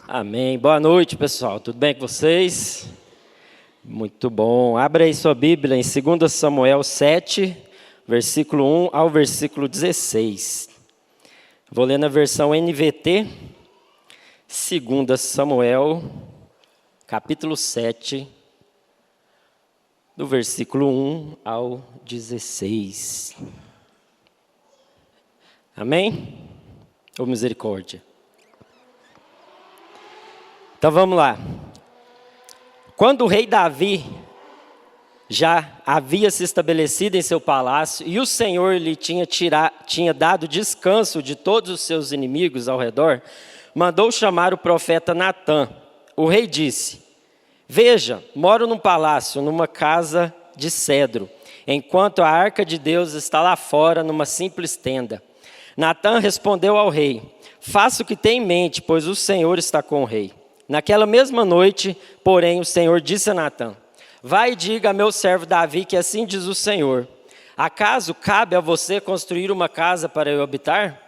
Amém. Boa noite, pessoal. Tudo bem com vocês? Muito bom. Abra aí sua Bíblia em 2 Samuel 7, versículo 1 ao versículo 16. Vou ler na versão NVT, 2 Samuel, capítulo 7, do versículo 1 ao 16. Amém? Ou misericórdia? Então vamos lá. Quando o rei Davi já havia se estabelecido em seu palácio e o Senhor lhe tinha dado descanso de todos os seus inimigos ao redor, mandou chamar o profeta Natã. O rei disse: Veja, moro num palácio, numa casa de cedro, enquanto a arca de Deus está lá fora numa simples tenda. Natã respondeu ao rei: Faça o que tem em mente, pois o Senhor está com o rei. Naquela mesma noite, porém, o Senhor disse a Natã: Vai e diga a meu servo Davi que assim diz o Senhor: Acaso cabe a você construir uma casa para eu habitar?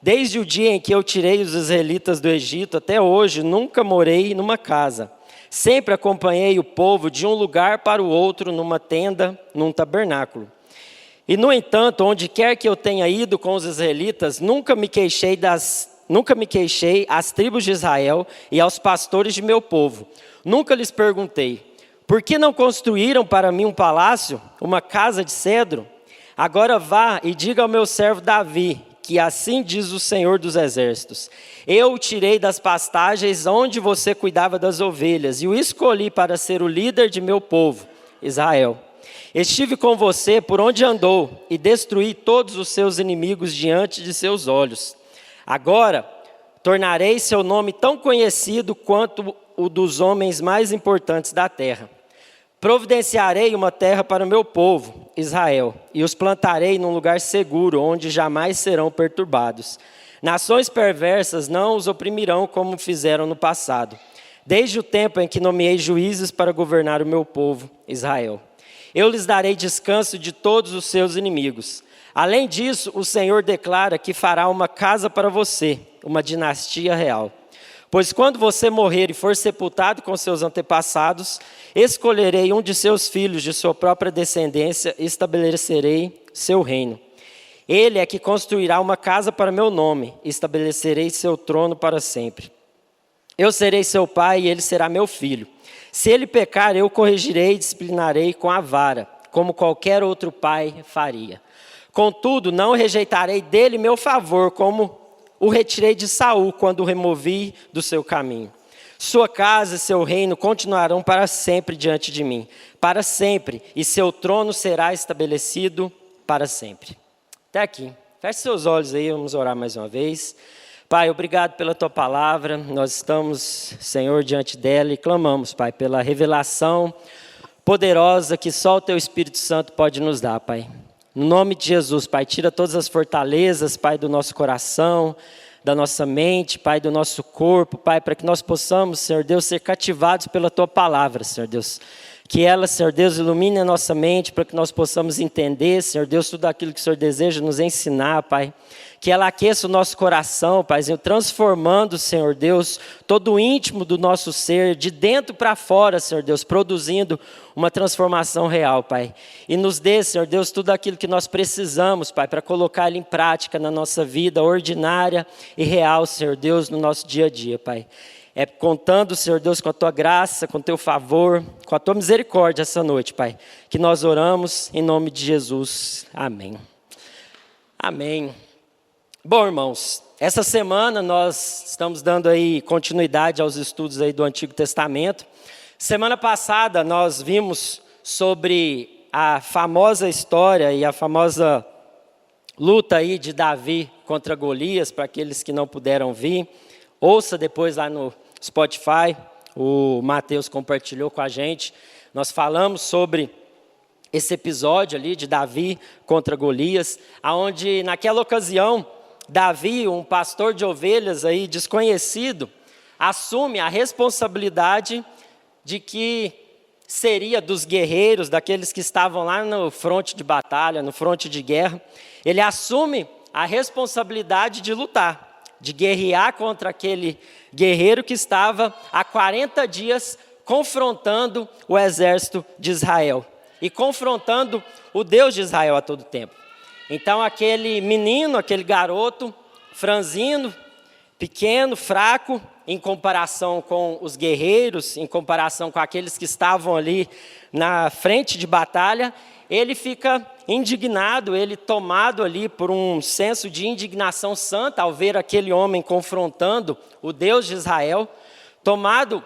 Desde o dia em que eu tirei os israelitas do Egito até hoje, nunca morei numa casa. Sempre acompanhei o povo de um lugar para o outro, numa tenda, num tabernáculo. E, no entanto, onde quer que eu tenha ido com os israelitas, nunca me queixei às tribos de Israel e aos pastores de meu povo. Nunca lhes perguntei: Por que não construíram para mim um palácio, uma casa de cedro? Agora vá e diga ao meu servo Davi, que assim diz o Senhor dos Exércitos: Eu o tirei das pastagens onde você cuidava das ovelhas e o escolhi para ser o líder de meu povo, Israel. Estive com você por onde andou e destruí todos os seus inimigos diante de seus olhos. Agora, tornarei seu nome tão conhecido quanto o dos homens mais importantes da terra. Providenciarei uma terra para o meu povo, Israel, e os plantarei num lugar seguro, onde jamais serão perturbados. Nações perversas não os oprimirão como fizeram no passado, desde o tempo em que nomeei juízes para governar o meu povo, Israel. Eu lhes darei descanso de todos os seus inimigos. Além disso, o Senhor declara que fará uma casa para você, uma dinastia real. Pois quando você morrer e for sepultado com seus antepassados, escolherei um de seus filhos de sua própria descendência e estabelecerei seu reino. Ele é que construirá uma casa para meu nome e estabelecerei seu trono para sempre. Eu serei seu pai e ele será meu filho. Se ele pecar, eu corrigirei e disciplinarei com a vara, como qualquer outro pai faria. Contudo, não rejeitarei dele meu favor, como o retirei de Saul quando o removi do seu caminho. Sua casa e seu reino continuarão para sempre diante de mim, para sempre, e seu trono será estabelecido para sempre. Até aqui. Feche seus olhos aí, vamos orar mais uma vez. Pai, obrigado pela tua palavra. Nós estamos, Senhor, diante dela e clamamos, Pai, pela revelação poderosa que só o teu Espírito Santo pode nos dar, Pai. No nome de Jesus, Pai, tira todas as fortalezas, Pai, do nosso coração, da nossa mente, Pai, do nosso corpo, Pai, para que nós possamos, Senhor Deus, ser cativados pela tua palavra, Senhor Deus. Que ela, Senhor Deus, ilumine a nossa mente para que nós possamos entender, Senhor Deus, tudo aquilo que o Senhor deseja nos ensinar, Pai. Que ela aqueça o nosso coração, Paizinho, transformando, Senhor Deus, todo o íntimo do nosso ser, de dentro para fora, Senhor Deus, produzindo uma transformação real, Pai. E nos dê, Senhor Deus, tudo aquilo que nós precisamos, Pai, para colocar ele em prática na nossa vida ordinária e real, Senhor Deus, no nosso dia a dia, Pai. É contando, Senhor Deus, com a tua graça, com o teu favor, com a tua misericórdia essa noite, Pai, que nós oramos em nome de Jesus. Amém. Amém. Bom, irmãos, essa semana nós estamos dando aí continuidade aos estudos aí do Antigo Testamento. Semana passada nós vimos sobre a famosa história e a famosa luta aí de Davi contra Golias, para aqueles que não puderam vir. Ouça depois lá no Spotify, o Mateus compartilhou com a gente. Nós falamos sobre esse episódio ali de Davi contra Golias, aonde naquela ocasião Davi, um pastor de ovelhas aí desconhecido, assume a responsabilidade de que seria dos guerreiros, daqueles que estavam lá no fronte de batalha, no fronte de guerra. Ele assume a responsabilidade de lutar, de guerrear contra aquele guerreiro que estava há 40 dias confrontando o exército de Israel e confrontando o Deus de Israel a todo tempo. Então aquele menino, aquele garoto, franzino, pequeno, fraco, em comparação com os guerreiros, em comparação com aqueles que estavam ali na frente de batalha, ele fica indignado, ele tomado ali por um senso de indignação santa ao ver aquele homem confrontando o Deus de Israel. Tomado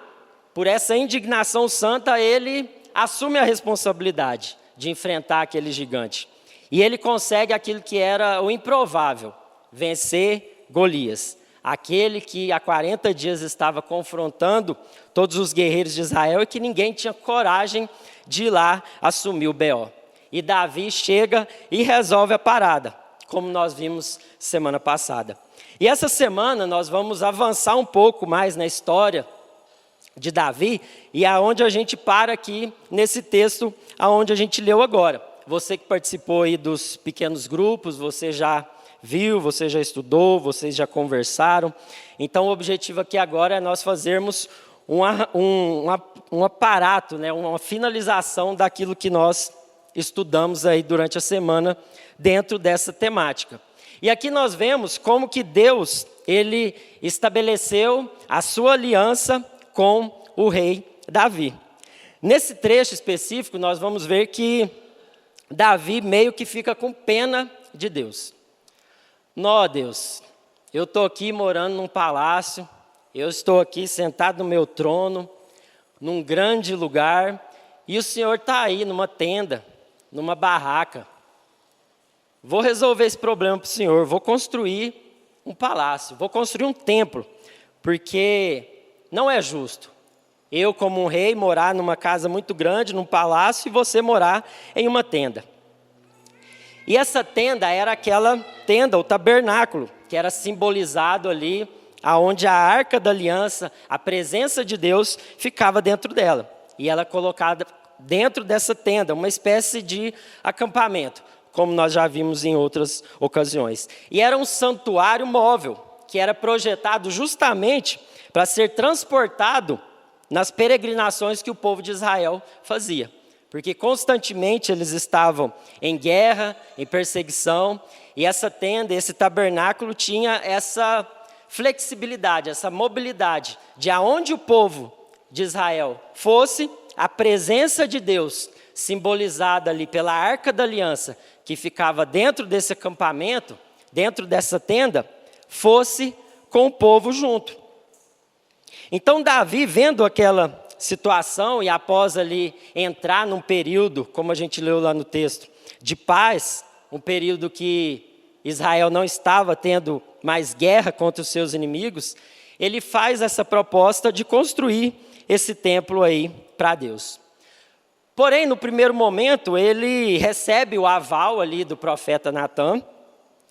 por essa indignação santa, ele assume a responsabilidade de enfrentar aquele gigante. E ele consegue aquilo que era o improvável, vencer Golias. Aquele que há 40 dias estava confrontando todos os guerreiros de Israel e que ninguém tinha coragem de ir lá assumir o BO. E Davi chega e resolve a parada, como nós vimos semana passada. E essa semana nós vamos avançar um pouco mais na história de Davi e aonde a gente para aqui nesse texto aonde a gente leu agora. Você que participou aí dos pequenos grupos, você já viu, você já estudou, vocês já conversaram. Então o objetivo aqui agora é nós fazermos um aparato, né, uma finalização daquilo que nós estudamos aí durante a semana dentro dessa temática. E aqui nós vemos como que Deus, ele estabeleceu a sua aliança com o rei Davi. Nesse trecho específico nós vamos ver que Davi meio que fica com pena de Deus. Nó, Deus, eu estou aqui morando num palácio, eu estou aqui sentado no meu trono, num grande lugar, e o Senhor está aí numa tenda, numa barraca. Vou resolver esse problema para o Senhor, vou construir um palácio, vou construir um templo, porque não é justo eu, como um rei, morar numa casa muito grande, num palácio, e você morar em uma tenda. E essa tenda era aquela tenda, o tabernáculo, que era simbolizado ali, aonde a arca da aliança, a presença de Deus, ficava dentro dela. E ela é colocada dentro dessa tenda, uma espécie de acampamento, como nós já vimos em outras ocasiões. E era um santuário móvel, que era projetado justamente para ser transportado nas peregrinações que o povo de Israel fazia. Porque constantemente eles estavam em guerra, em perseguição, e essa tenda, esse tabernáculo tinha essa flexibilidade, essa mobilidade, de aonde o povo de Israel fosse, a presença de Deus, simbolizada ali pela Arca da Aliança, que ficava dentro desse acampamento, dentro dessa tenda, fosse com o povo junto. Então Davi, vendo aquela situação e após ali entrar num período, como a gente leu lá no texto, de paz, um período que Israel não estava tendo mais guerra contra os seus inimigos, ele faz essa proposta de construir esse templo aí para Deus. Porém, no primeiro momento, ele recebe o aval ali do profeta Natan.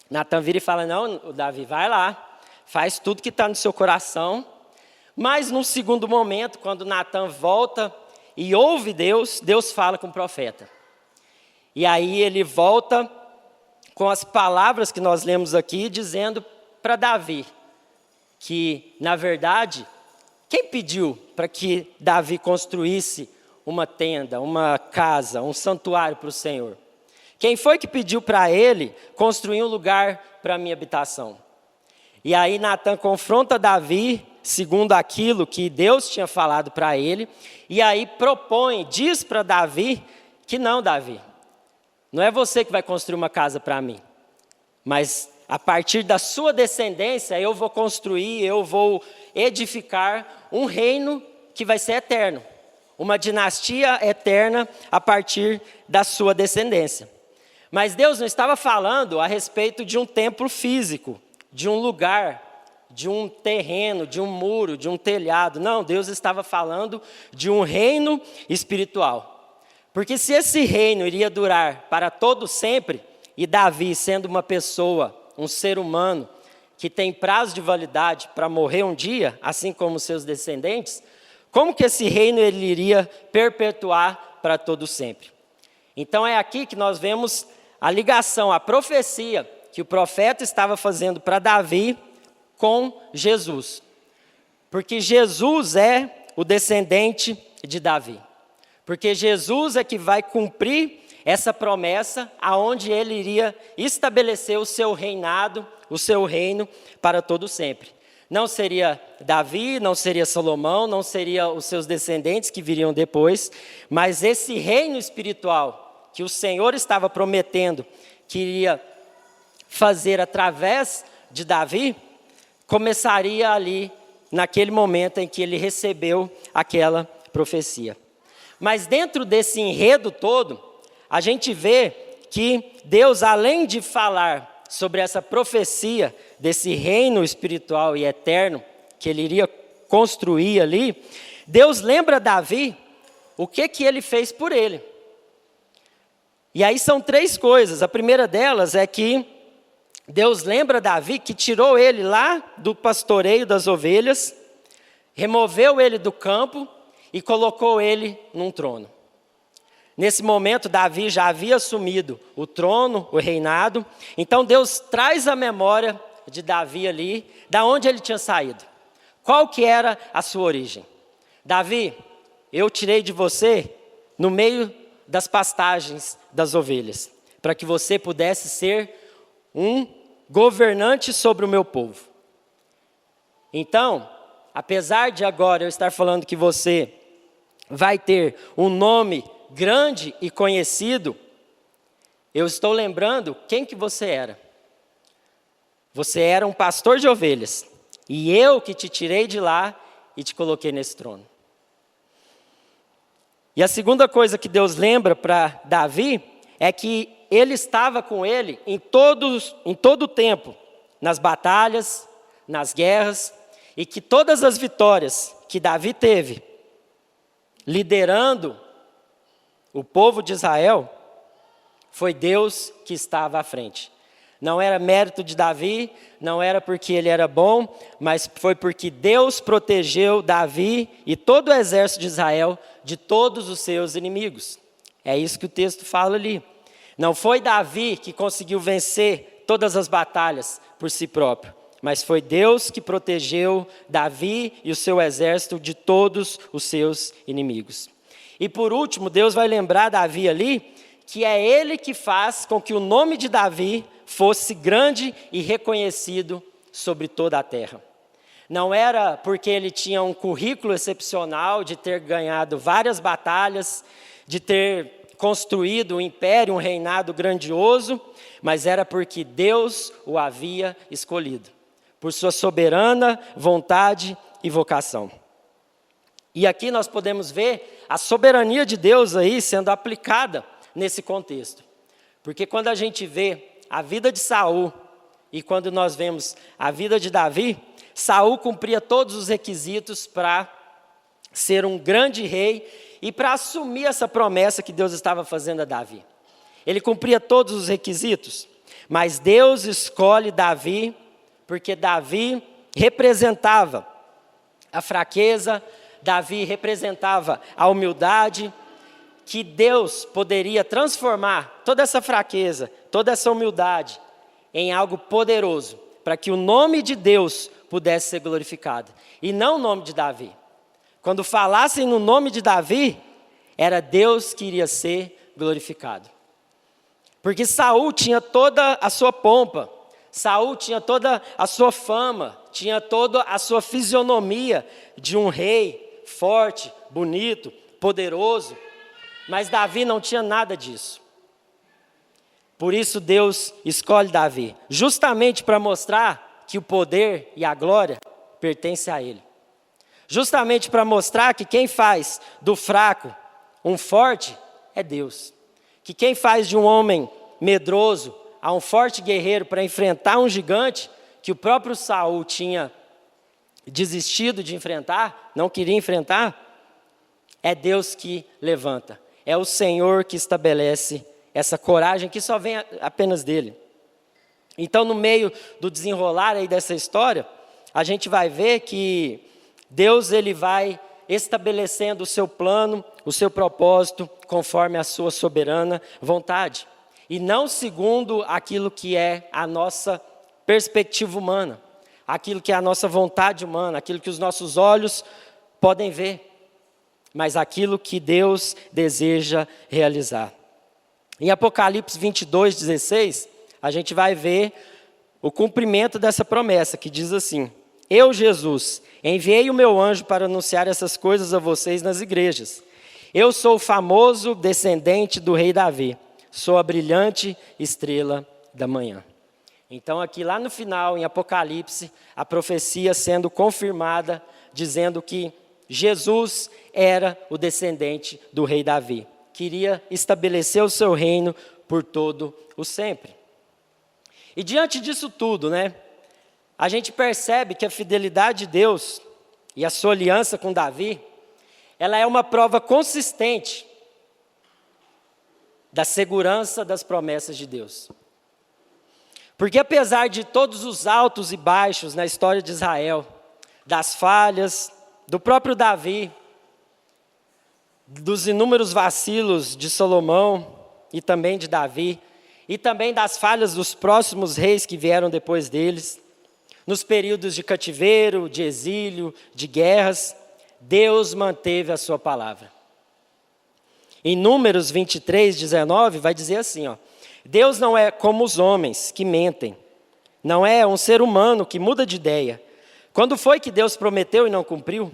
Natan vira e fala: não, Davi, vai lá, faz tudo que está no seu coração. Mas num segundo momento, quando Natan volta e ouve Deus, Deus fala com o profeta. E aí ele volta com as palavras que nós lemos aqui, dizendo para Davi que, na verdade, quem pediu para que Davi construísse uma tenda, uma casa, um santuário para o Senhor? Quem foi que pediu para ele construir um lugar para a minha habitação? E aí Natan confronta Davi, segundo aquilo que Deus tinha falado para ele, e aí propõe, diz para Davi, que não, Davi, não é você que vai construir uma casa para mim, mas a partir da sua descendência eu vou construir, eu vou edificar um reino que vai ser eterno, uma dinastia eterna a partir da sua descendência. Mas Deus não estava falando a respeito de um templo físico, de um lugar, de um terreno, de um muro, de um telhado. Não, Deus estava falando de um reino espiritual. Porque se esse reino iria durar para todo sempre, e Davi sendo uma pessoa, um ser humano, que tem prazo de validade para morrer um dia, assim como seus descendentes, como que esse reino ele iria perpetuar para todo sempre? Então é aqui que nós vemos a ligação, a profecia que o profeta estava fazendo para Davi, com Jesus. Porque Jesus é o descendente de Davi. Porque Jesus é que vai cumprir essa promessa, aonde ele iria estabelecer o seu reinado, o seu reino para todo sempre. Não seria Davi, não seria Salomão, não seria os seus descendentes que viriam depois, mas esse reino espiritual que o Senhor estava prometendo que iria fazer através de Davi, começaria ali naquele momento em que ele recebeu aquela profecia. Mas dentro desse enredo todo, a gente vê que Deus, além de falar sobre essa profecia desse reino espiritual e eterno que ele iria construir ali, Deus lembra Davi o que ele fez por ele. E aí são 3 coisas. A primeira delas é que Deus lembra Davi que tirou ele lá do pastoreio das ovelhas, removeu ele do campo e colocou ele num trono. Nesse momento, Davi já havia assumido o trono, o reinado. Então Deus traz a memória de Davi ali, da onde ele tinha saído. Qual que era a sua origem? Davi, eu tirei de você no meio das pastagens das ovelhas, para que você pudesse ser um governante sobre o meu povo. Então, apesar de agora eu estar falando que você vai ter um nome grande e conhecido, eu estou lembrando quem que você era. Você era um pastor de ovelhas, e eu que te tirei de lá e te coloquei nesse trono. E a segunda coisa que Deus lembra para Davi é que ele estava com ele em todo o tempo, nas batalhas, nas guerras, e que todas as vitórias que Davi teve, liderando o povo de Israel, foi Deus que estava à frente. Não era mérito de Davi, não era porque ele era bom, mas foi porque Deus protegeu Davi e todo o exército de Israel de todos os seus inimigos. É isso que o texto fala ali. Não foi Davi que conseguiu vencer todas as batalhas por si próprio, mas foi Deus que protegeu Davi e o seu exército de todos os seus inimigos. E por último, Deus vai lembrar Davi ali, que é ele que faz com que o nome de Davi fosse grande e reconhecido sobre toda a terra. Não era porque ele tinha um currículo excepcional de ter ganhado várias batalhas, de ter construído um império, um reinado grandioso, mas era porque Deus o havia escolhido, por sua soberana vontade e vocação. E aqui nós podemos ver a soberania de Deus aí sendo aplicada nesse contexto. Porque quando a gente vê a vida de Saul e quando nós vemos a vida de Davi, Saul cumpria todos os requisitos para ser um grande rei e para assumir essa promessa que Deus estava fazendo a Davi. Ele cumpria todos os requisitos, mas Deus escolhe Davi porque Davi representava a fraqueza, Davi representava a humildade, que Deus poderia transformar toda essa fraqueza, toda essa humildade em algo poderoso, para que o nome de Deus pudesse ser glorificado, e não o nome de Davi. Quando falassem no nome de Davi, era Deus que iria ser glorificado. Porque Saul tinha toda a sua pompa, Saul tinha toda a sua fama, tinha toda a sua fisionomia de um rei forte, bonito, poderoso, mas Davi não tinha nada disso. Por isso Deus escolhe Davi, justamente para mostrar que o poder e a glória pertencem a ele. Justamente para mostrar que quem faz do fraco um forte é Deus. Que quem faz de um homem medroso a um forte guerreiro para enfrentar um gigante que o próprio Saul tinha desistido de enfrentar, não queria enfrentar, é Deus que levanta. É o Senhor que estabelece essa coragem que só vem apenas dele. Então, no meio do desenrolar aí dessa história, a gente vai ver que Deus ele vai estabelecendo o seu plano, o seu propósito, conforme a sua soberana vontade. E não segundo aquilo que é a nossa perspectiva humana. aquilo que é a nossa vontade humana, aquilo que os nossos olhos podem ver, mas aquilo que Deus deseja realizar. Em Apocalipse 22:16, a gente vai ver o cumprimento dessa promessa, que diz assim: Eu, Jesus, enviei o meu anjo para anunciar essas coisas a vocês nas igrejas. Eu sou o famoso descendente do rei Davi, sou a brilhante estrela da manhã. Então aqui lá no final, em Apocalipse, a profecia sendo confirmada, dizendo que Jesus era o descendente do rei Davi. Queria estabelecer o seu reino por todo o sempre. E diante disso tudo, a gente percebe que a fidelidade de Deus e a sua aliança com Davi, ela é uma prova consistente da segurança das promessas de Deus. Porque apesar de todos os altos e baixos na história de Israel, das falhas do próprio Davi, dos inúmeros vacilos de Salomão e também de Davi, e também das falhas dos próximos reis que vieram depois deles, nos períodos de cativeiro, de exílio, de guerras, Deus manteve a sua palavra. Em Números 23:19 vai dizer assim, Deus não é como os homens que mentem, não é um ser humano que muda de ideia. Quando foi que Deus prometeu e não cumpriu?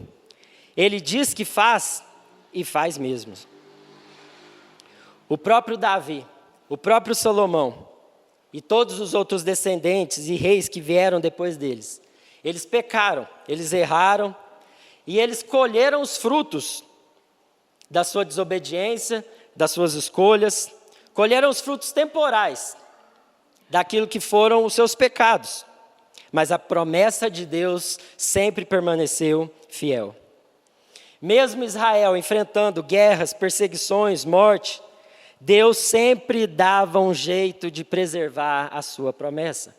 Ele diz que faz e faz mesmo. O próprio Davi, o próprio Salomão e todos os outros descendentes e reis que vieram depois deles, eles pecaram, eles erraram e eles colheram os frutos da sua desobediência, das suas escolhas, colheram os frutos temporais daquilo que foram os seus pecados. Mas a promessa de Deus sempre permaneceu fiel. Mesmo Israel enfrentando guerras, perseguições, morte, Deus sempre dava um jeito de preservar a sua promessa.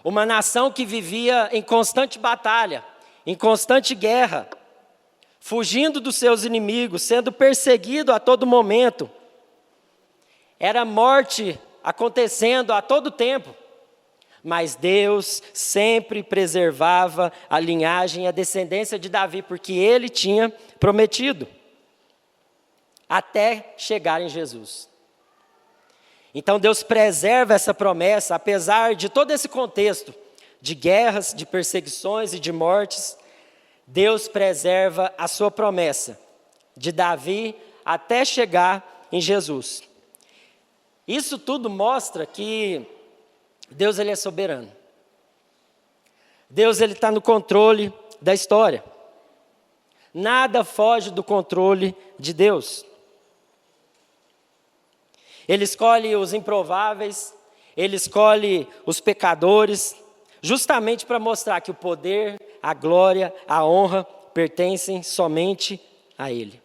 Uma nação que vivia em constante batalha, em constante guerra, fugindo dos seus inimigos, sendo perseguido a todo momento. Era morte acontecendo a todo tempo. Mas Deus sempre preservava a linhagem e a descendência de Davi, porque Ele tinha prometido, até chegar em Jesus. Então Deus preserva essa promessa, apesar de todo esse contexto de guerras, de perseguições e de mortes. Deus preserva a sua promessa de Davi até chegar em Jesus. Isso tudo mostra que Deus ele é soberano. Deus ele está no controle da história. Nada foge do controle de Deus. Ele escolhe os improváveis, Ele escolhe os pecadores, justamente para mostrar que o poder, a glória, a honra pertencem somente a Ele.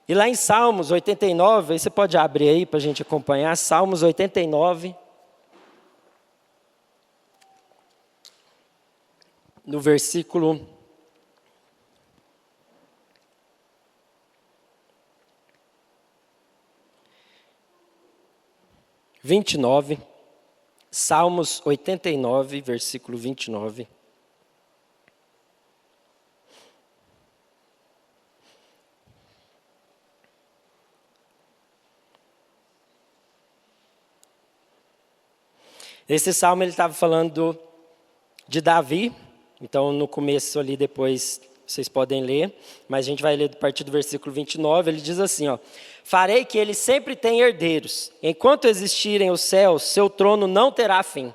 E lá em Salmos 89, aí você pode abrir aí para a gente acompanhar, Salmos 89, no versículo 29, Salmos 89, versículo 29. Esse salmo ele estava falando de Davi, então no começo ali depois vocês podem ler, mas a gente vai ler a partir do versículo 29, ele diz assim, farei que ele sempre tenha herdeiros, enquanto existirem os céus, seu trono não terá fim.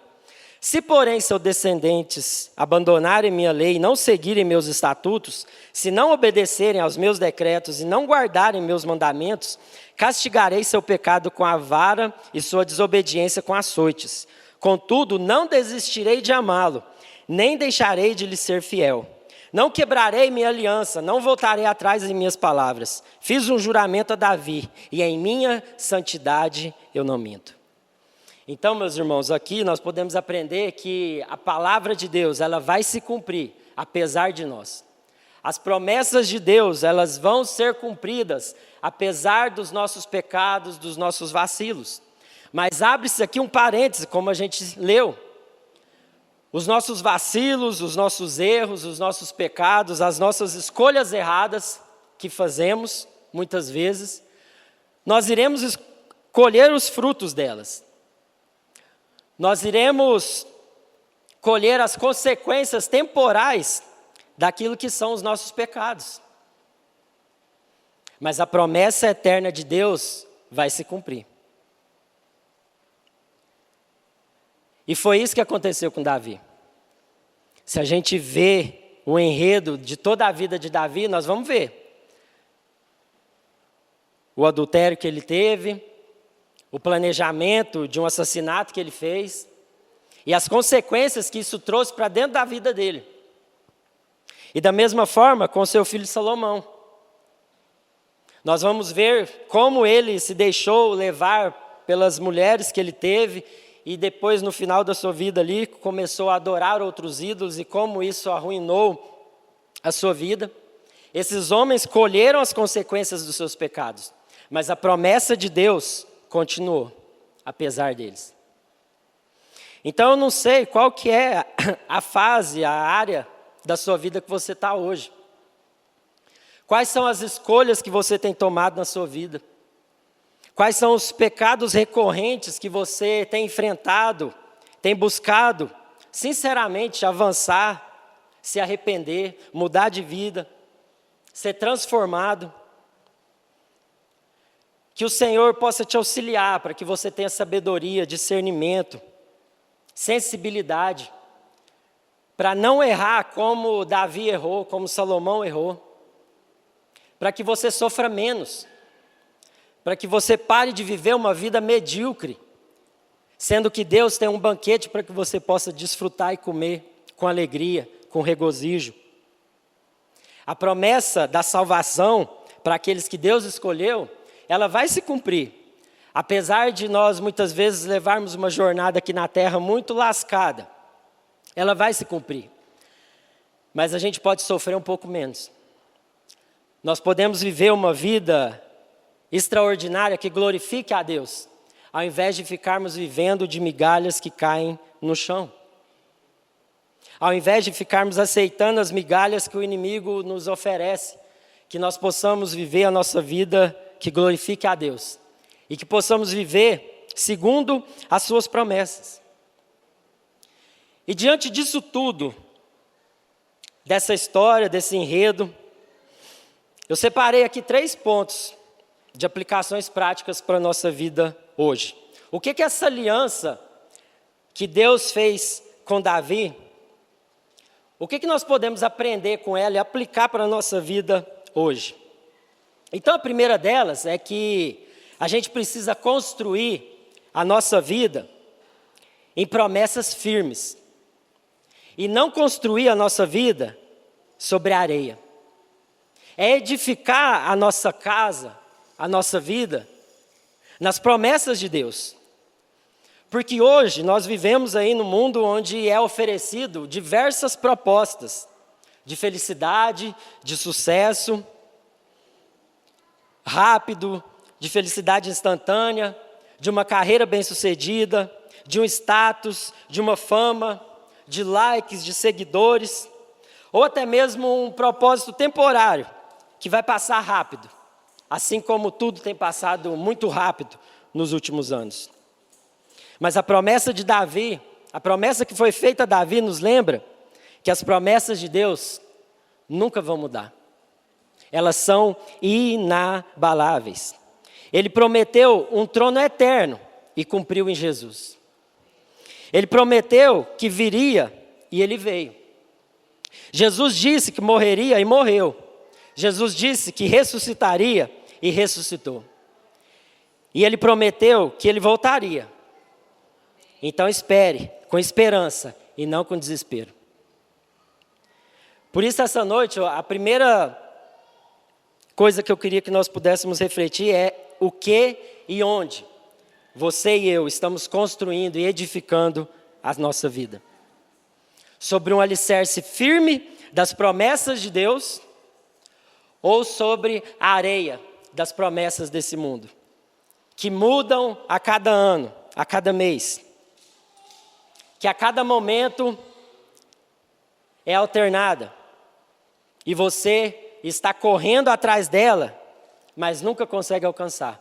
Se porém seus descendentes abandonarem minha lei e não seguirem meus estatutos, se não obedecerem aos meus decretos e não guardarem meus mandamentos, castigarei seu pecado com a vara e sua desobediência com açoites. Contudo, não desistirei de amá-lo, nem deixarei de lhe ser fiel. Não quebrarei minha aliança, não voltarei atrás em minhas palavras. Fiz um juramento a Davi, e em minha santidade eu não minto. Então, meus irmãos, aqui nós podemos aprender que a palavra de Deus, ela vai se cumprir, apesar de nós. As promessas de Deus, elas vão ser cumpridas, apesar dos nossos pecados, dos nossos vacilos. Mas abre-se aqui um parêntese, como a gente leu. os nossos vacilos, os nossos erros, os nossos pecados, as nossas escolhas erradas que fazemos, muitas vezes, nós iremos colher os frutos delas. Nós iremos colher as consequências temporais daquilo que são os nossos pecados. Mas a promessa eterna de Deus vai se cumprir. E foi isso que aconteceu com Davi. Se a gente vê o enredo de toda a vida de Davi, nós vamos ver o adultério que ele teve, o planejamento de um assassinato que ele fez e as consequências que isso trouxe para dentro da vida dele. E da mesma forma com seu filho Salomão. Nós vamos ver como ele se deixou levar pelas mulheres que ele teve e depois no final da sua vida ali começou a adorar outros ídolos e como isso arruinou a sua vida. Esses homens colheram as consequências dos seus pecados, mas a promessa de Deus continuou, apesar deles. Então eu não sei qual que é a fase, a área da sua vida que você está hoje. Quais são as escolhas que você tem tomado na sua vida? Quais são os pecados recorrentes que você tem enfrentado, tem buscado, sinceramente, avançar, se arrepender, mudar de vida, ser transformado? Que o Senhor possa te auxiliar para que você tenha sabedoria, discernimento, sensibilidade, para não errar como Davi errou, como Salomão errou, para que você sofra menos, para que você pare de viver uma vida medíocre, sendo que Deus tem um banquete para que você possa desfrutar e comer com alegria, com regozijo. A promessa da salvação para aqueles que Deus escolheu, ela vai se cumprir. Apesar de nós muitas vezes levarmos uma jornada aqui na terra muito lascada, ela vai se cumprir. Mas a gente pode sofrer um pouco menos. Nós podemos viver uma vida extraordinária que glorifique a Deus, ao invés de ficarmos vivendo de migalhas que caem no chão. Ao invés de ficarmos aceitando as migalhas que o inimigo nos oferece, que nós possamos viver a nossa vida que glorifique a Deus. E que possamos viver segundo as suas promessas. E diante disso tudo, dessa história, desse enredo, eu separei aqui 3 pontos de aplicações práticas para a nossa vida hoje. O que é essa aliança que Deus fez com Davi? O que nós podemos aprender com ela e aplicar para a nossa vida hoje? Então a primeira delas é que a gente precisa construir a nossa vida em promessas firmes. E não construir a nossa vida sobre areia. É edificar a nossa casa, a nossa vida, nas promessas de Deus. Porque hoje nós vivemos aí no mundo onde é oferecido diversas propostas de felicidade, de sucesso rápido, de felicidade instantânea, de uma carreira bem-sucedida, de um status, de uma fama, de likes, de seguidores, ou até mesmo um propósito temporário, que vai passar rápido, assim como tudo tem passado muito rápido nos últimos anos. Mas a promessa de Davi, a promessa que foi feita a Davi nos lembra que as promessas de Deus nunca vão mudar. Elas são inabaláveis. Ele prometeu um trono eterno e cumpriu em Jesus. Ele prometeu que viria e ele veio. Jesus disse que morreria e morreu. Jesus disse que ressuscitaria e ressuscitou. E ele prometeu que ele voltaria. Então espere com esperança e não com desespero. Por isso essa noite, a primeira coisa que eu queria que nós pudéssemos refletir é o que e onde você e eu estamos construindo e edificando a nossa vida. Sobre um alicerce firme das promessas de Deus ou sobre a areia das promessas desse mundo, que mudam a cada ano, a cada mês, que a cada momento é alternada. E você está correndo atrás dela, mas nunca consegue alcançar.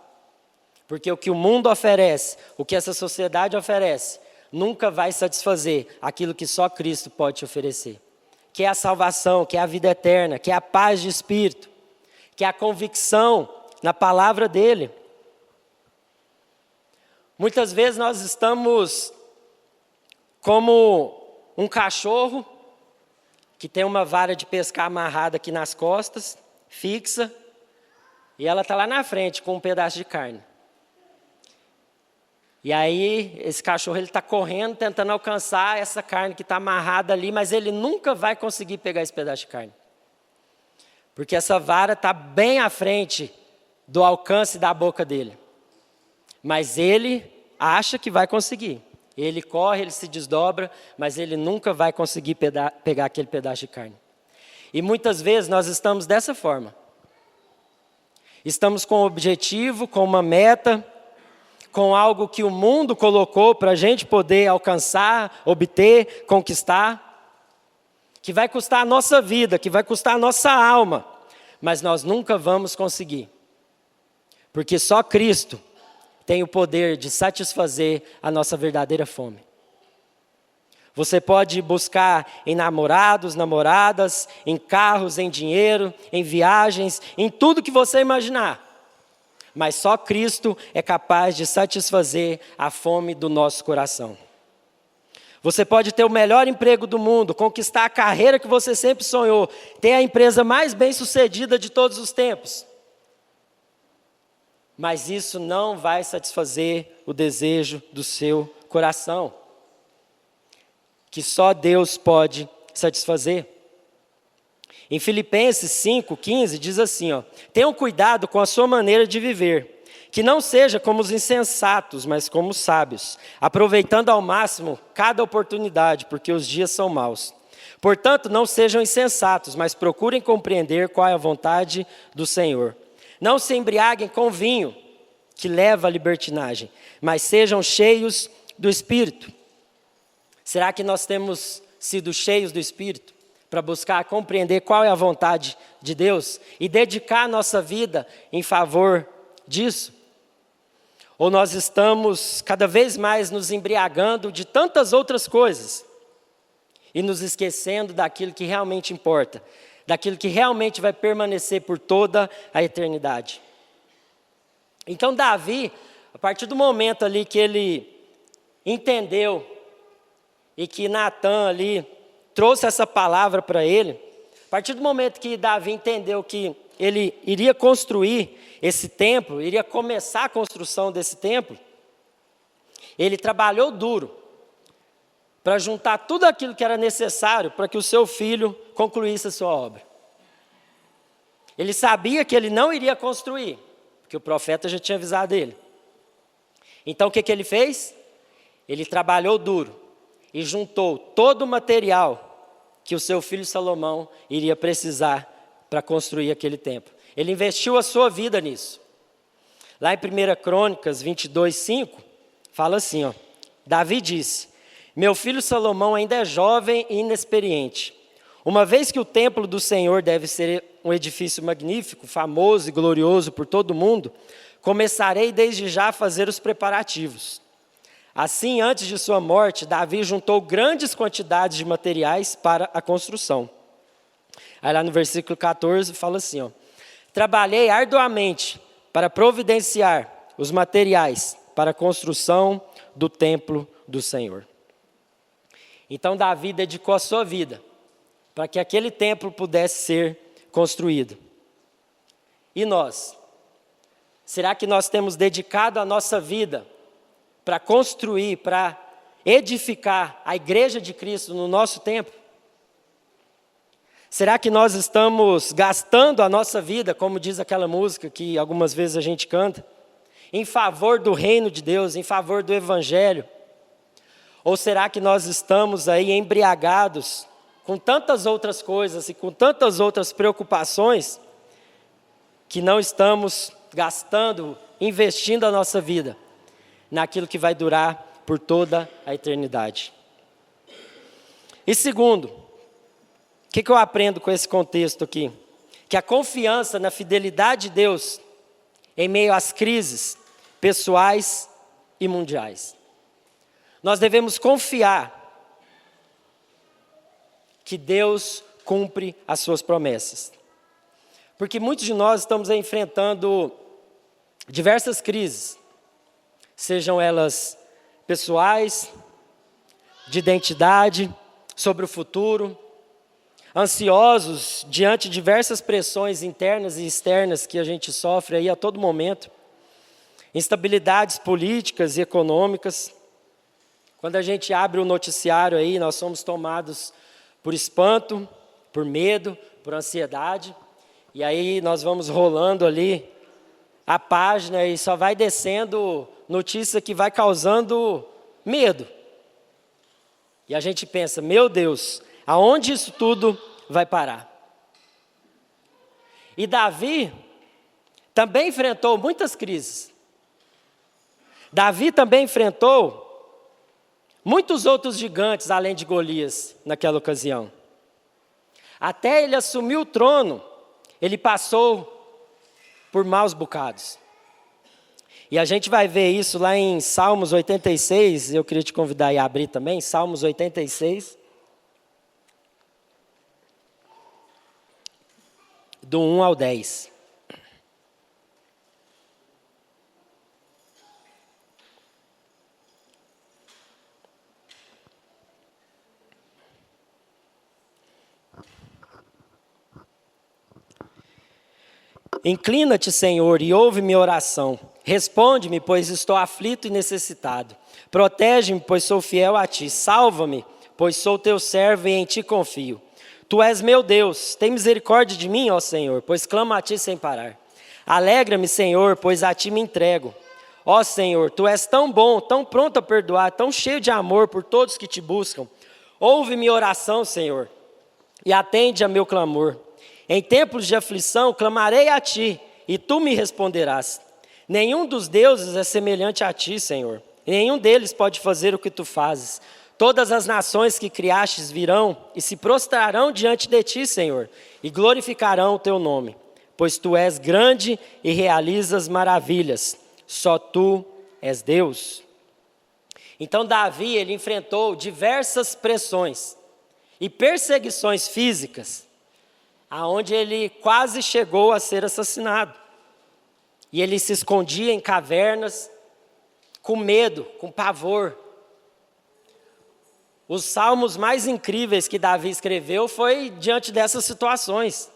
Porque o que o mundo oferece, o que essa sociedade oferece, nunca vai satisfazer aquilo que só Cristo pode te oferecer. Que é a salvação, que é a vida eterna, que é a paz de espírito, que é a convicção na palavra dele. Muitas vezes nós estamos como um cachorro que tem uma vara de pescar amarrada aqui nas costas, fixa, e ela está lá na frente com um pedaço de carne. E aí esse cachorro está correndo, tentando alcançar essa carne que está amarrada ali, mas ele nunca vai conseguir pegar esse pedaço de carne. Porque essa vara está bem à frente do alcance da boca dele. Mas ele acha que vai conseguir. Ele corre, ele se desdobra, mas ele nunca vai conseguir pegar aquele pedaço de carne. E muitas vezes nós estamos dessa forma. Estamos com um objetivo, com uma meta, com algo que o mundo colocou para a gente poder alcançar, obter, conquistar, que vai custar a nossa vida, que vai custar a nossa alma, mas nós nunca vamos conseguir. Porque só Cristo tem o poder de satisfazer a nossa verdadeira fome. Você pode buscar em namorados, namoradas, em carros, em dinheiro, em viagens, em tudo que você imaginar. Mas só Cristo é capaz de satisfazer a fome do nosso coração. Você pode ter o melhor emprego do mundo, conquistar a carreira que você sempre sonhou, ter a empresa mais bem-sucedida de todos os tempos. Mas isso não vai satisfazer o desejo do seu coração, que só Deus pode satisfazer. Em Filipenses 5:15 diz assim, tenham cuidado com a sua maneira de viver, que não seja como os insensatos, mas como os sábios, aproveitando ao máximo cada oportunidade, porque os dias são maus. Portanto, não sejam insensatos, mas procurem compreender qual é a vontade do Senhor. Não se embriaguem com vinho, que leva à libertinagem, mas sejam cheios do Espírito. Será que nós temos sido cheios do Espírito para buscar compreender qual é a vontade de Deus e dedicar a nossa vida em favor disso? Ou nós estamos cada vez mais nos embriagando de tantas outras coisas e nos esquecendo daquilo que realmente importa, daquilo que realmente vai permanecer por toda a eternidade? Então Davi, a partir do momento ali que ele entendeu e que Natan ali trouxe essa palavra para ele, a partir do momento que Davi entendeu que ele iria construir esse templo, iria começar a construção desse templo, ele trabalhou duro para juntar tudo aquilo que era necessário para que o seu filho concluísse a sua obra. Ele sabia que ele não iria construir, porque o profeta já tinha avisado ele. Então o que ele fez? Ele trabalhou duro e juntou todo o material que o seu filho Salomão iria precisar para construir aquele templo. Ele investiu a sua vida nisso. Lá em 1 Crônicas 22:5, fala assim, Davi disse, meu filho Salomão ainda é jovem e inexperiente. Uma vez que o templo do Senhor deve ser um edifício magnífico, famoso e glorioso por todo o mundo, começarei desde já a fazer os preparativos. Assim, antes de sua morte, Davi juntou grandes quantidades de materiais para a construção. Aí lá no versículo 14 fala assim, trabalhei arduamente para providenciar os materiais para a construção do templo do Senhor. Então Davi dedicou a sua vida para que aquele templo pudesse ser construído. E nós? Será que nós temos dedicado a nossa vida para construir, para edificar a igreja de Cristo no nosso tempo? Será que nós estamos gastando a nossa vida, como diz aquela música que algumas vezes a gente canta, em favor do reino de Deus, em favor do evangelho? Ou será que nós estamos aí embriagados com tantas outras coisas e com tantas outras preocupações que não estamos gastando, investindo a nossa vida naquilo que vai durar por toda a eternidade? E segundo, O que eu aprendo com esse contexto aqui? Que a confiança na fidelidade de Deus em meio às crises pessoais e mundiais. Nós devemos confiar que Deus cumpre as suas promessas. Porque muitos de nós estamos enfrentando diversas crises, sejam elas pessoais, de identidade, sobre o futuro, ansiosos diante de diversas pressões internas e externas que a gente sofre aí a todo momento, instabilidades políticas e econômicas. Quando a gente abre o noticiário aí, nós somos tomados por espanto, por medo, por ansiedade, e aí nós vamos rolando ali a página e só vai descendo notícia que vai causando medo. E a gente pensa, meu Deus, aonde isso tudo vai parar? E Davi também enfrentou muitas crises. Davi também enfrentou muitos outros gigantes, além de Golias, naquela ocasião. Até ele assumir o trono, ele passou por maus bocados. E a gente vai ver isso lá em Salmos 86, eu queria te convidar a abrir também, Salmos 86. Do 1 ao 10. Inclina-te, Senhor, e ouve minha oração. Responde-me, pois estou aflito e necessitado. Protege-me, pois sou fiel a ti. Salva-me, pois sou teu servo e em ti confio. Tu és meu Deus, tem misericórdia de mim, ó Senhor, pois clamo a ti sem parar. Alegra-me, Senhor, pois a ti me entrego. Ó Senhor, tu és tão bom, tão pronto a perdoar, tão cheio de amor por todos que te buscam. Ouve minha oração, Senhor, e atende a meu clamor. Em tempos de aflição, clamarei a ti, e tu me responderás. Nenhum dos deuses é semelhante a ti, Senhor. Nenhum deles pode fazer o que tu fazes. Todas as nações que criastes virão e se prostrarão diante de ti, Senhor, e glorificarão o teu nome. Pois tu és grande e realizas maravilhas. Só tu és Deus. Então Davi, ele enfrentou diversas pressões e perseguições físicas, aonde ele quase chegou a ser assassinado. E ele se escondia em cavernas, com medo, com pavor. Os salmos mais incríveis que Davi escreveu foi diante dessas situações,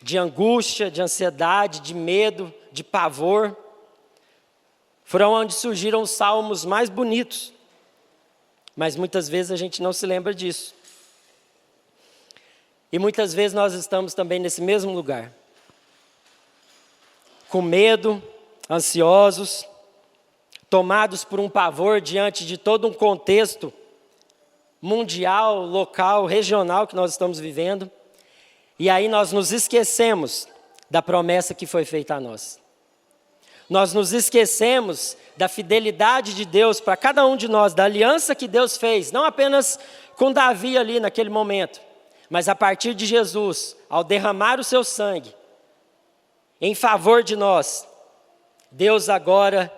de angústia, de ansiedade, de medo, de pavor. Foram onde surgiram os salmos mais bonitos, mas muitas vezes a gente não se lembra disso. E muitas vezes nós estamos também nesse mesmo lugar, com medo, ansiosos, tomados por um pavor diante de todo um contexto mundial, local, regional que nós estamos vivendo. E aí nós nos esquecemos da promessa que foi feita a nós. Nós nos esquecemos da fidelidade de Deus para cada um de nós, da aliança que Deus fez, não apenas com Davi ali naquele momento, mas a partir de Jesus, ao derramar o seu sangue em favor de nós, Deus agora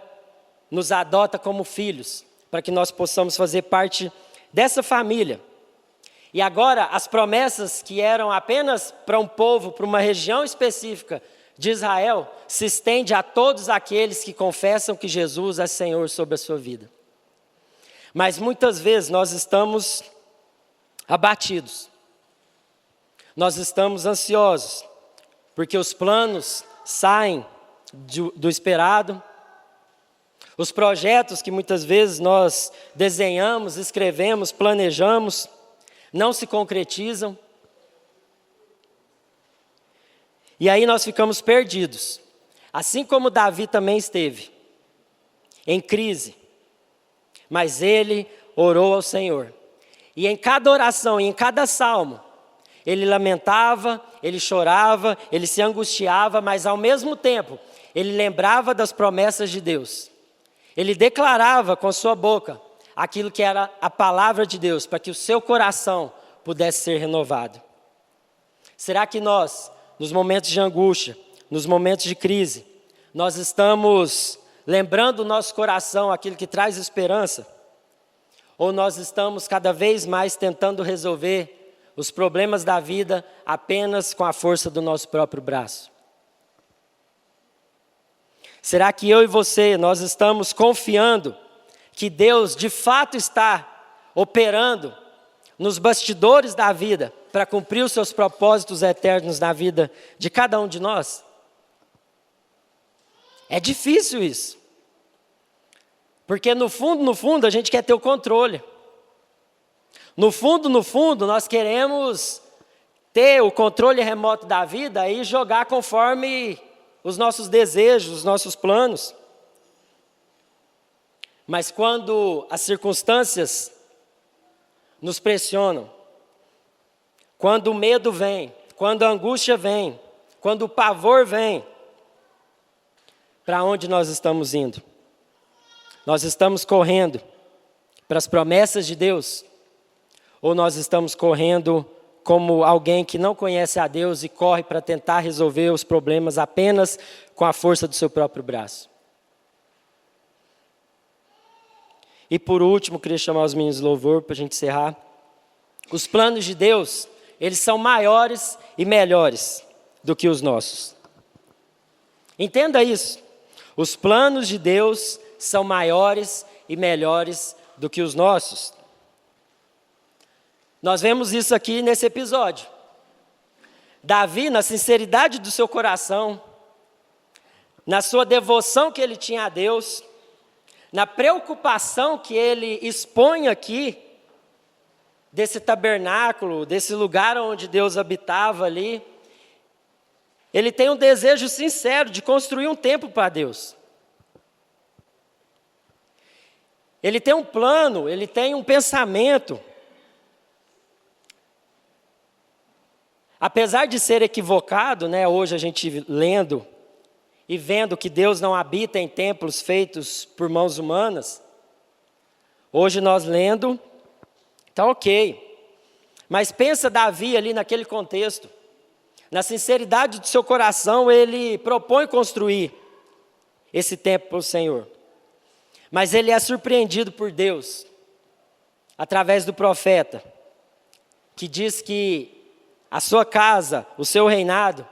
nos adota como filhos, para que nós possamos fazer parte dessa família. E agora as promessas que eram apenas para um povo, para uma região específica de Israel, se estende a todos aqueles que confessam que Jesus é Senhor sobre a sua vida. Mas muitas vezes nós estamos abatidos, nós estamos ansiosos, porque os planos saem do esperado, os projetos que muitas vezes nós desenhamos, escrevemos, planejamos, não se concretizam. E aí nós ficamos perdidos. Assim como Davi também esteve em crise, mas ele orou ao Senhor. E em cada oração, e em cada salmo, ele lamentava, ele chorava, ele se angustiava, mas ao mesmo tempo, ele lembrava das promessas de Deus. Ele declarava com a sua boca aquilo que era a palavra de Deus, para que o seu coração pudesse ser renovado. Será que nós, nos momentos de angústia, nos momentos de crise, nós estamos lembrando o nosso coração aquilo que traz esperança? Ou nós estamos cada vez mais tentando resolver os problemas da vida apenas com a força do nosso próprio braço? Será que eu e você, nós estamos confiando que Deus de fato está operando nos bastidores da vida para cumprir os seus propósitos eternos na vida de cada um de nós? É difícil isso. Porque no fundo, a gente quer ter o controle. No fundo, nós queremos ter o controle remoto da vida e jogar conforme os nossos desejos, os nossos planos. Mas quando as circunstâncias nos pressionam, quando o medo vem, quando a angústia vem, quando o pavor vem, para onde nós estamos indo? Nós estamos correndo para as promessas de Deus? Ou nós estamos correndo como alguém que não conhece a Deus e corre para tentar resolver os problemas apenas com a força do seu próprio braço? E por último, queria chamar os meninos de louvor para a gente encerrar. Os planos de Deus, eles são maiores e melhores do que os nossos. Entenda isso. Os planos de Deus são maiores e melhores do que os nossos. Nós vemos isso aqui nesse episódio. Davi, na sinceridade do seu coração, na sua devoção que ele tinha a Deus, na preocupação que ele expõe aqui, desse tabernáculo, desse lugar onde Deus habitava ali, ele tem um desejo sincero de construir um templo para Deus. Ele tem um plano, ele tem um pensamento. Apesar de ser equivocado, né, hoje a gente lendo e vendo que Deus não habita em templos feitos por mãos humanas, hoje nós lendo, está ok. Mas pensa Davi ali naquele contexto. Na sinceridade do seu coração, ele propõe construir esse templo para o Senhor. Mas ele é surpreendido por Deus, através do profeta, que diz que a sua casa, o seu reinado,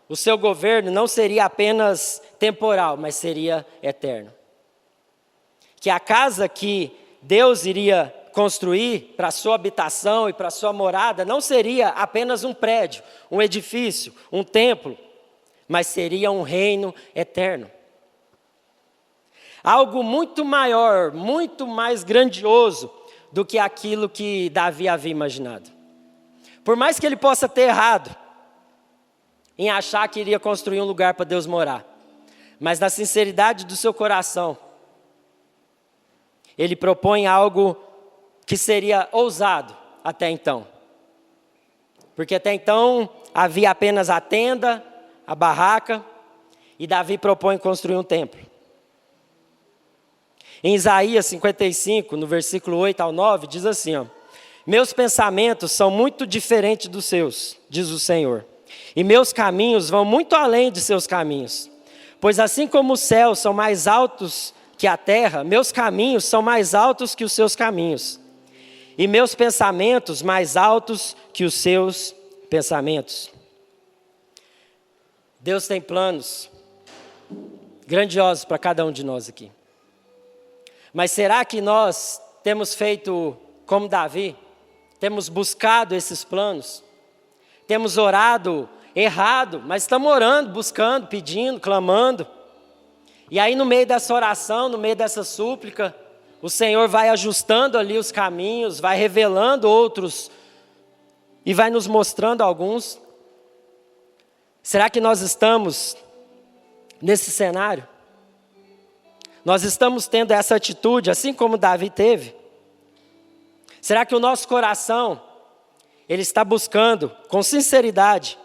o seu governo não seria apenas temporal, mas seria eterno. Que a casa que Deus iria construir para a sua habitação e para a sua morada não seria apenas um prédio, um edifício, um templo, mas seria um reino eterno. Algo muito maior, muito mais grandioso do que aquilo que Davi havia imaginado. Por mais que ele possa ter errado em achar que iria construir um lugar para Deus morar, mas na sinceridade do seu coração, ele propõe algo que seria ousado até então. Porque até então havia apenas a tenda, a barraca, e Davi propõe construir um templo. Em Isaías 55, no versículo 8 ao 9, diz assim, ó: meus pensamentos são muito diferentes dos seus, diz o Senhor, e meus caminhos vão muito além de seus caminhos. Pois assim como os céus são mais altos que a terra, meus caminhos são mais altos que os seus caminhos, e meus pensamentos mais altos que os seus pensamentos. Deus tem planos grandiosos para cada um de nós aqui. Mas será que nós temos feito como Davi? Temos buscado esses planos? Temos orado errado, mas estamos orando, buscando, pedindo, clamando. E aí no meio dessa oração, no meio dessa súplica, o Senhor vai ajustando ali os caminhos, vai revelando outros e vai nos mostrando alguns. Será que nós estamos nesse cenário? Nós estamos tendo essa atitude, assim como Davi teve? Será que o nosso coração, ele está buscando, com sinceridade,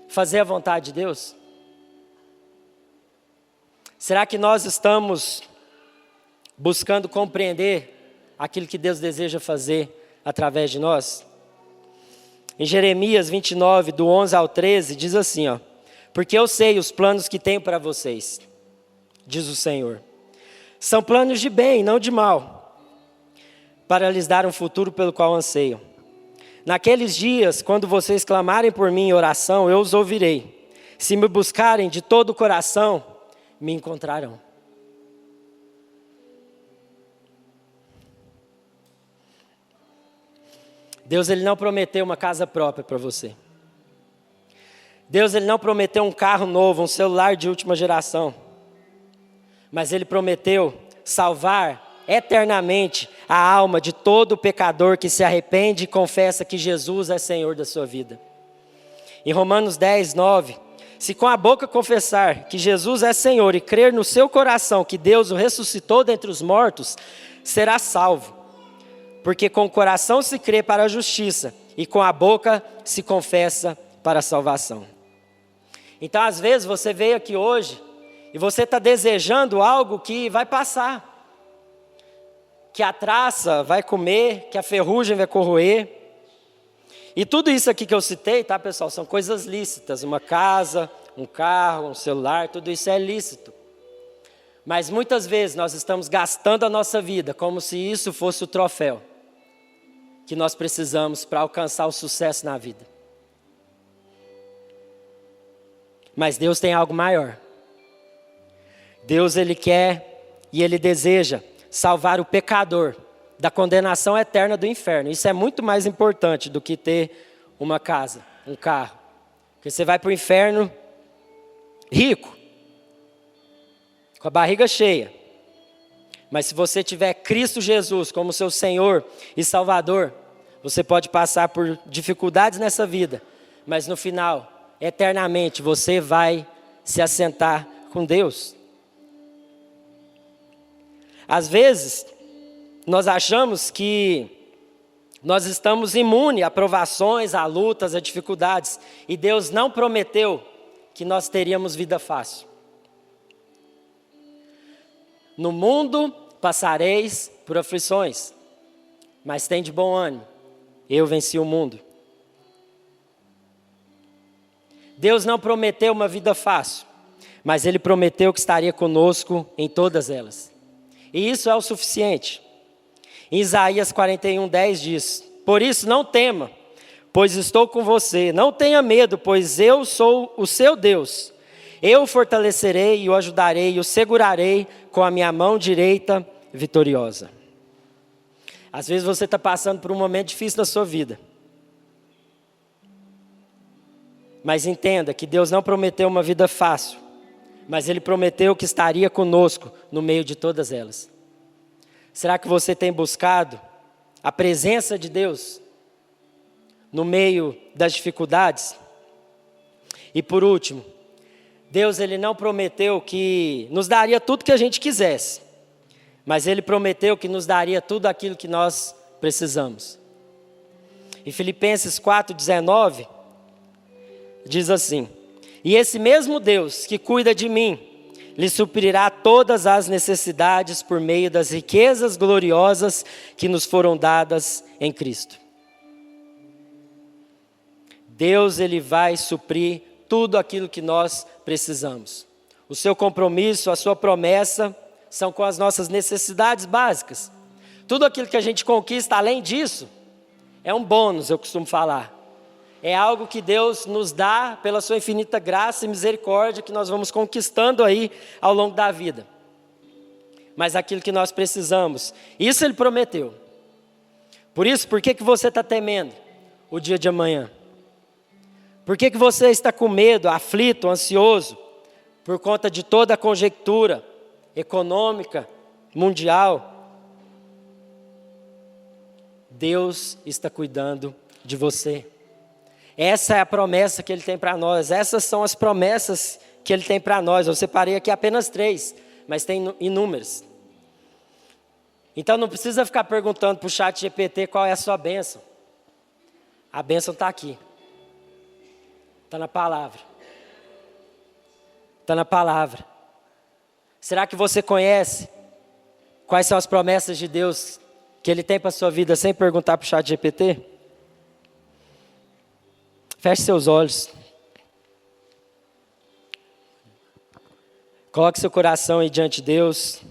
fazer a vontade de Deus? Será que nós estamos buscando compreender aquilo que Deus deseja fazer através de nós? Em Jeremias 29, do 11 ao 13, diz assim, ó: porque eu sei os planos que tenho para vocês, diz o Senhor. São planos de bem, não de mal, para lhes dar um futuro pelo qual anseiam. Naqueles dias, quando vocês clamarem por mim em oração, eu os ouvirei. Se me buscarem de todo o coração, me encontrarão. Deus, ele não prometeu uma casa própria para você. Deus, ele não prometeu um carro novo, um celular de última geração. Mas ele prometeu salvar eternamente a alma de todo pecador que se arrepende e confessa que Jesus é Senhor da sua vida. Em Romanos 10, 9, se com a boca confessar que Jesus é Senhor e crer no seu coração que Deus o ressuscitou dentre os mortos, será salvo. Porque com o coração se crê para a justiça e com a boca se confessa para a salvação. Então, às vezes, você veio aqui hoje e você está desejando algo que vai passar. Que a traça vai comer, que a ferrugem vai corroer. E tudo isso aqui que eu citei, tá, pessoal, são coisas lícitas. Uma casa, um carro, um celular, tudo isso é lícito. Mas muitas vezes nós estamos gastando a nossa vida como se isso fosse o troféu que nós precisamos para alcançar o sucesso na vida. Mas Deus tem algo maior. Deus, ele quer e ele deseja salvar o pecador da condenação eterna do inferno. Isso é muito mais importante do que ter uma casa, um carro. Porque você vai para o inferno rico, com a barriga cheia. Mas se você tiver Cristo Jesus como seu Senhor e Salvador, você pode passar por dificuldades nessa vida, mas no final, eternamente, você vai se assentar com Deus. Às vezes, nós achamos que nós estamos imunes a provações, a lutas, a dificuldades, e Deus não prometeu que nós teríamos vida fácil. No mundo passareis por aflições, mas tem de bom ânimo, eu venci o mundo. Deus não prometeu uma vida fácil, mas Ele prometeu que estaria conosco em todas elas. E isso é o suficiente. Em Isaías 41:10 diz: por isso não tema, pois estou com você. Não tenha medo, pois eu sou o seu Deus. Eu o fortalecerei e o ajudarei e o segurarei com a minha mão direita vitoriosa. Às vezes você está passando por um momento difícil na sua vida. Mas entenda que Deus não prometeu uma vida fácil, mas Ele prometeu que estaria conosco no meio de todas elas. Será que você tem buscado a presença de Deus no meio das dificuldades? E por último, Deus, ele não prometeu que nos daria tudo que a gente quisesse, mas Ele prometeu que nos daria tudo aquilo que nós precisamos. Em Filipenses 4:19, diz assim: e esse mesmo Deus que cuida de mim, lhe suprirá todas as necessidades por meio das riquezas gloriosas que nos foram dadas em Cristo. Deus, ele vai suprir tudo aquilo que nós precisamos. O seu compromisso, a sua promessa são com as nossas necessidades básicas. Tudo aquilo que a gente conquista além disso é um bônus, eu costumo falar. É algo que Deus nos dá pela sua infinita graça e misericórdia que nós vamos conquistando aí ao longo da vida. Mas aquilo que nós precisamos, isso Ele prometeu. Por isso, por que você está temendo o dia de amanhã? Por que você está com medo, aflito, ansioso, por conta de toda a conjectura econômica, mundial? Deus está cuidando de você. Essa é a promessa que Ele tem para nós. Essas são as promessas que Ele tem para nós. Eu separei aqui apenas 3, mas tem inúmeras. Então não precisa ficar perguntando para o ChatGPT qual é a sua bênção. A bênção está aqui. Está na palavra. Está na palavra. Será que você conhece quais são as promessas de Deus que Ele tem para a sua vida sem perguntar para o ChatGPT? Feche seus olhos. Coloque seu coração aí diante de Deus.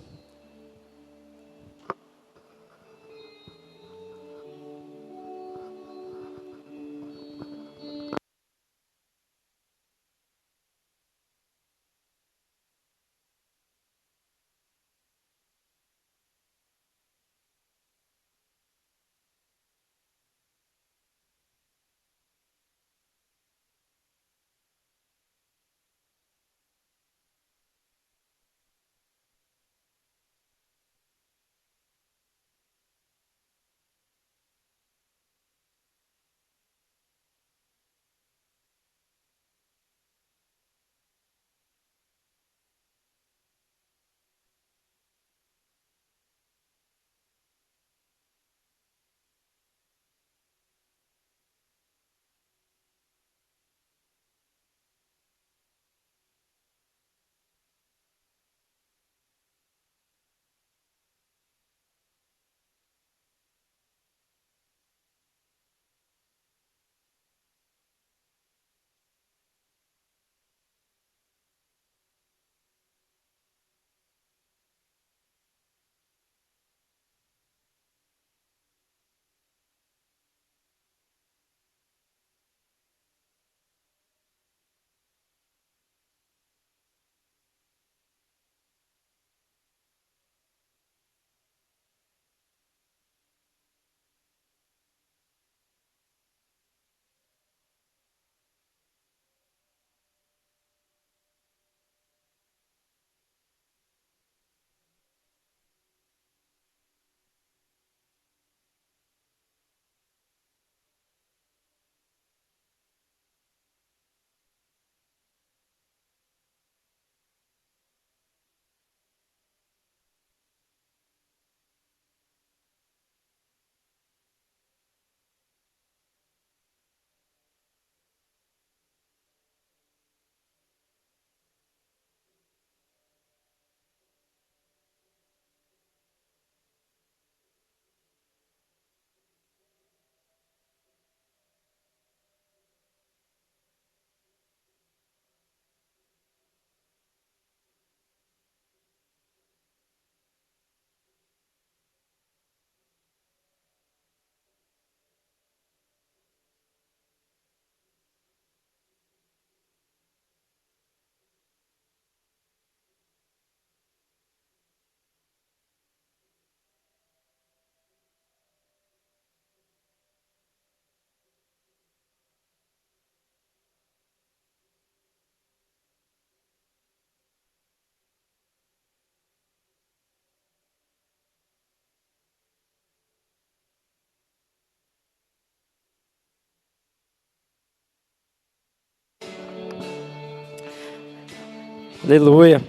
Aleluia.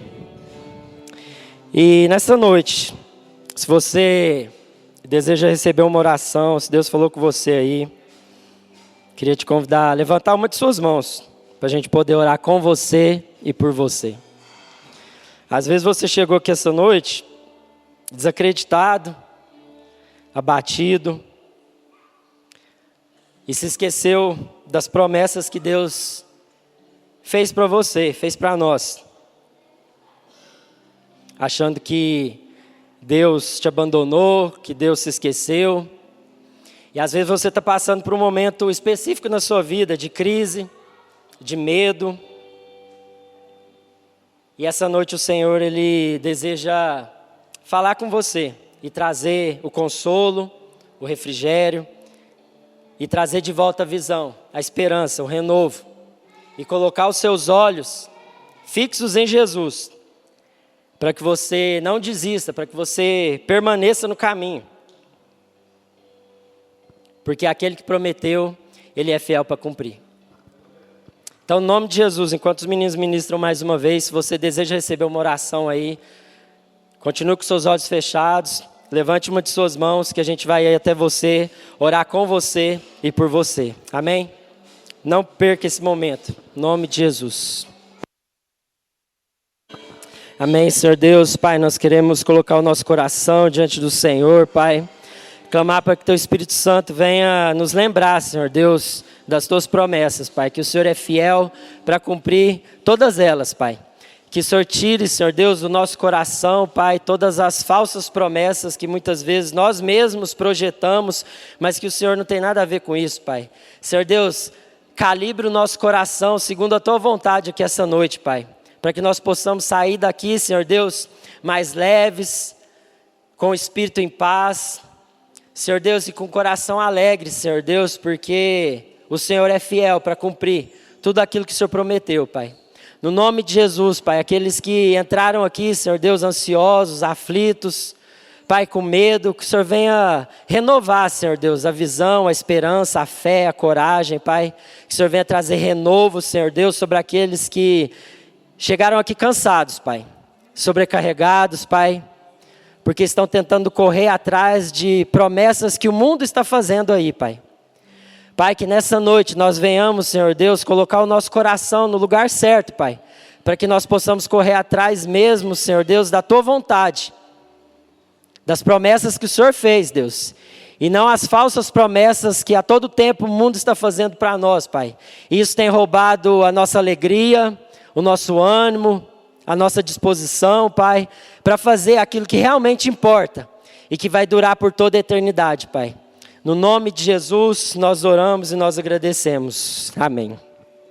E nessa noite, se você deseja receber uma oração, se Deus falou com você aí, queria te convidar a levantar uma de suas mãos, para a gente poder orar com você e por você. Às vezes você chegou aqui essa noite desacreditado, abatido, e se esqueceu das promessas que Deus fez para você, fez para nós. Achando que Deus te abandonou, que Deus se esqueceu. E às vezes você está passando por um momento específico na sua vida, de crise, de medo. E essa noite o Senhor, Ele deseja falar com você e trazer o consolo, o refrigério, e trazer de volta a visão, a esperança, o renovo. E colocar os seus olhos fixos em Jesus, para que você não desista, para que você permaneça no caminho. Porque aquele que prometeu, Ele é fiel para cumprir. Então, em nome de Jesus, enquanto os meninos ministram mais uma vez, se você deseja receber uma oração aí, continue com seus olhos fechados, levante uma de suas mãos, que a gente vai aí até você, orar com você e por você. Amém? Não perca esse momento, em nome de Jesus. Amém, Senhor Deus. Pai, nós queremos colocar o nosso coração diante do Senhor, Pai. clamar para que Teu Espírito Santo venha nos lembrar, Senhor Deus, das Tuas promessas, Pai. Que o Senhor é fiel para cumprir todas elas, Pai. Que o Senhor tire, Senhor Deus, do nosso coração, Pai, todas as falsas promessas que muitas vezes nós mesmos projetamos, mas que o Senhor não tem nada a ver com isso, Pai. Senhor Deus, calibre o nosso coração segundo a Tua vontade aqui essa noite, Pai. Para que nós possamos sair daqui, Senhor Deus, mais leves, com o espírito em paz, Senhor Deus, e com o coração alegre, Senhor Deus, porque o Senhor é fiel para cumprir tudo aquilo que o Senhor prometeu, Pai. No nome de Jesus, Pai, aqueles que entraram aqui, Senhor Deus, ansiosos, aflitos, Pai, com medo, que o Senhor venha renovar, Senhor Deus, a visão, a esperança, a fé, a coragem, Pai. Que o Senhor venha trazer renovo, Senhor Deus, sobre aqueles que chegaram aqui cansados, Pai, sobrecarregados, Pai, porque estão tentando correr atrás de promessas que o mundo está fazendo aí, Pai. Pai, que nessa noite nós venhamos, Senhor Deus, colocar o nosso coração no lugar certo, Pai, para que nós possamos correr atrás mesmo, Senhor Deus, da Tua vontade, das promessas que o Senhor fez, Deus, e não as falsas promessas que a todo tempo o mundo está fazendo para nós, Pai. Isso tem roubado a nossa alegria, o nosso ânimo, a nossa disposição, Pai, para fazer aquilo que realmente importa e que vai durar por toda a eternidade, Pai. No nome de Jesus, nós oramos e nós agradecemos. Amém.